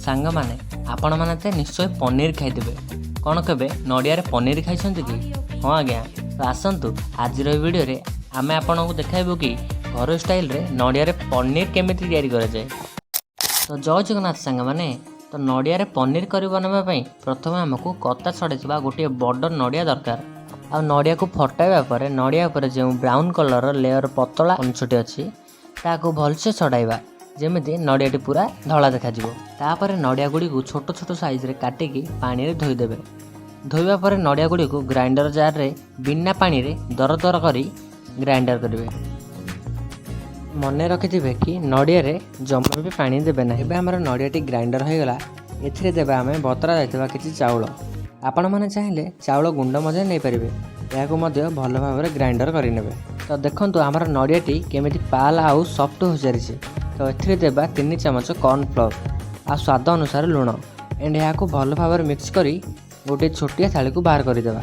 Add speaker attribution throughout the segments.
Speaker 1: सांग माने आपण माने ते निश्चय पनीर खाइदेबे। कौन केबे नड़िया रे पनीर खाइछन्ति कि? हाँ आज्ञा, तो आसतु आज वीडियो रे आमे आपनको देखाइबु कि घर स्टाइल रे नड़िया रे पनीर केमिति तैयारी करा जाए। तो जय जगन्नाथ सांग माने, तो नड़िया रे पनीर करी बनबा पई प्रथमे हमकु कता छड़ेथिबा गोटे बड़ नड़िया दरकार। आ नड़िया को फटाइबा परे नड़िया पर जो ब्राउन कलर लेयर पतला अंशटी अच्छी ताको भलसे छड़ाइबा जेमिति नड़ियाटी पूरा धला देखाଯିବ। तापर नड़िया गुड़ी को छोट छोट साइज रे काटिकी पानी रे धोई देबे। धोइबा परे नड़िया गुड़ी को ग्राइंडर जार रे बिना पानी रे दर दर करी ग्राइंडर करिवे। मने रखिथिबे कि नड़िया रे जमा भी पानी देबे ना। एबे हमर नड़ियाटी ग्राइंडर हो गला। एथिरे देबा हमें बतरा जाइतबा किछि चाउल। आपण माने चाहिले चाउल गुंड मजे नै परिबे। याको मध्य भल भाबरे ग्राइंडर करि नेबे। तो देखंतु हमर नड़ियाटी केमिति पाल आउ सॉफ्ट हो जारिछि। तो एथिरे देबा 3 चमच कॉर्न फ्लोर आ स्वाद अनुसार लूण एंड याको भल भाबरे मिक्स करी गोटे छोटिया थाली को बाहर करि देबा।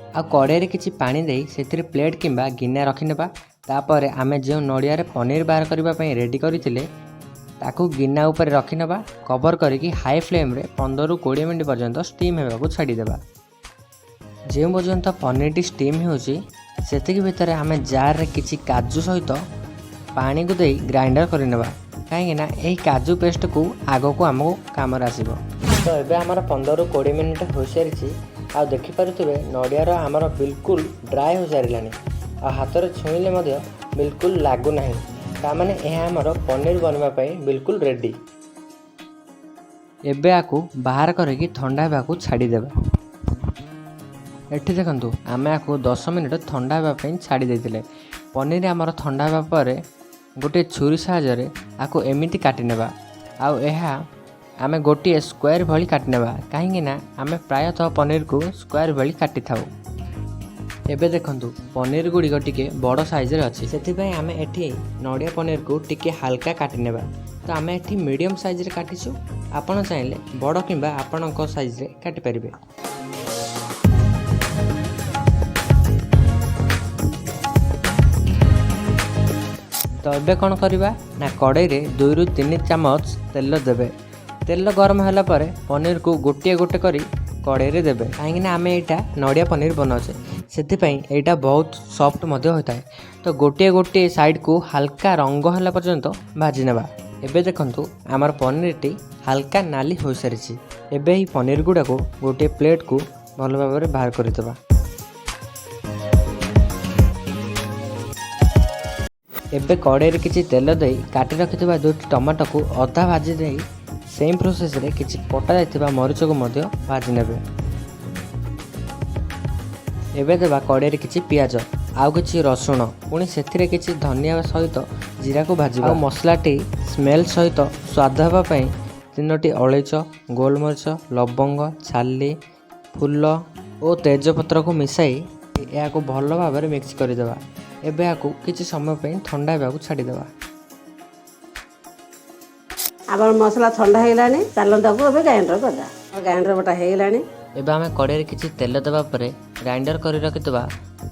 Speaker 1: आ कड़े रे किछि पानी देई सेथिरे प्लेट किंबा गिन्ना रखि नेबा। तापर आमे जे नड़िया रे पनीर बाहर करबा पई रेडी करिथिले ताकू गिन्ना ऊपर रखि नेबा। कवर करिकी हाई फ्लेम रे 15 ରୁ 20 मिनिट पर्यंत स्टीम हेबाकू छाड़ी देबा। जे पर्यंत पनीर टी स्टीम होउची सेतिक भितर आमे जार रे किछि काजू सहित पानी को देई ग्राइंडर करि नेबा। काहे ना एही काजू पेस्ट को आगो को हमको काम रे आसीबो। तो एबे हमर 15 ରୁ 20 मिनिट हो सारिछि। आ देखि पारुथिबे नड़िया रो हमर बिल्कुल ड्राई हो सारिलानी। आ हाथ रे छुइले मध्य बिल्कुल लागु नाही। ता माने एहा हमर पनीर बनबा पई बिल्कुल रेडी। एबे आकू बाहर करके ठंडा हेबाकू छाड़ी देबा। एठी देखंतु आमे आकू 10 मिनिट ठंडा हेबा पई छाड़ी देथिले। पनीर हमर ठंडा हेबा परे गोटे छुरी साहाय्य रे आकू एमिति काटि नेबा। आ एहा आमे गोटे स्क्वायर भली काटि नेबा। काहेकि ना आमे प्रायतः पनीर को स्क्वायर भली काटि थाउ। एबे देखंतु पनीर गुड़ी टिके बड़ साइज रे अछि। सेथि पई आमे एठी नड़िया पनीर को टिके हल्का काटि नेबा। तो आमे एठी मीडियम साइज रे काटिछु। आपण चाहिले बड़ किंबा आपणक साइज रे काटि परिबे। तो एबे कोन करबा ना कड़ाई रे 2 ରୁ 3 चम्मच तेल देबे। तेल गरम होला परे पनीर को गोटे गोटे करी कड़ाई रे देबे। काहेकि ना आमे एटा नड़िया पनीर बनाउछे सेति पई एटा बहुत सॉफ्ट मध्य होता है। तो गोटे गोटे साइड को हल्का रंग होला पर्यंत भाजी नेबा। एबे देखंतु हमर पनीर टी हल्का नाली हो सारिछि। एबे ही पनीर गुडा को गोटे प्लेट को भल भाबरे बाहर करि देबा। एबे कड़ाई रे किछि तेल देई काटि रखितबा दुटी टमाटो को अधा भाजी देई सेम प्रोसेस रे किछि कटा जायतिबा मरीच को मध्य भाजी नेबे। एबे देबा कड़ाई रे किछि पियाज आउ किछि रसुण पुणी सेथिरे किछि धनिया सहित जीरा को भाजिबा। मसला टी स्मेल सहित स्वाद हेबा पई 3टी अलैच गोलमरीच लवंग छाली फूल और तेजपत्र को मिसाई या को भल भाबरे मिक्स कर देबा। एबे आकू किछि समय पई ठंडा हेबाकू छाड़ी देबा।
Speaker 2: आबर मसला ठंडा हेलानी चालन ताकू एबे ग्राइंडर करदा। ग्राइंडर बटा हेलानी।
Speaker 1: एबे आमे कड़ाई रे किछि तेल देबा परे ग्राइंडर करि रखितबा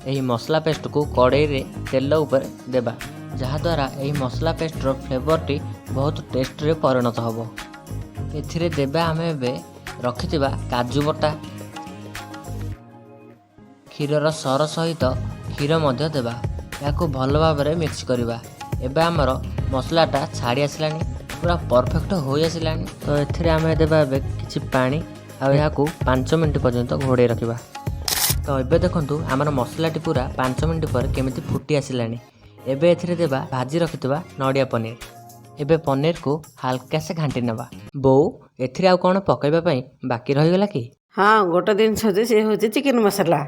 Speaker 1: एही मसला पेस्ट को कड़ाई रे तेल ऊपर देबा। जहा द्वारा एही मसला पेस्ट रो फ्लेवर टी बहुत टेस्ट रे परिणत होबो। एथिरे देबा आमे एबे रखितबा काजू बटा क्षीर रो सर सहित क्षीर मध्य देबा। याको भल भाबरे मिक्स करिबा। एबे हमर मसलाटा छाड़ी आसिलानी पूरा परफेक्ट हो आसिलानी। तो एथिरे आमे देबा एबे किछि पानी आ याको 5 मिनिट पर्यंत घोड़े रखिबा। तो एबे देखंतु हमर मसलाटी पूरा 5 मिनिट पर केमिति फुटी आसिलानी। एबे एथिरे देबा भाजी रखितबा नड़िया पनीर। एबे पनीर को हल्का से घांटी नेबा। बो एथिरे आ कोन पकाइबा पई बाकी रहि गेला कि?
Speaker 2: हां गोटे दिन छजे से होचे चिकन मसाला।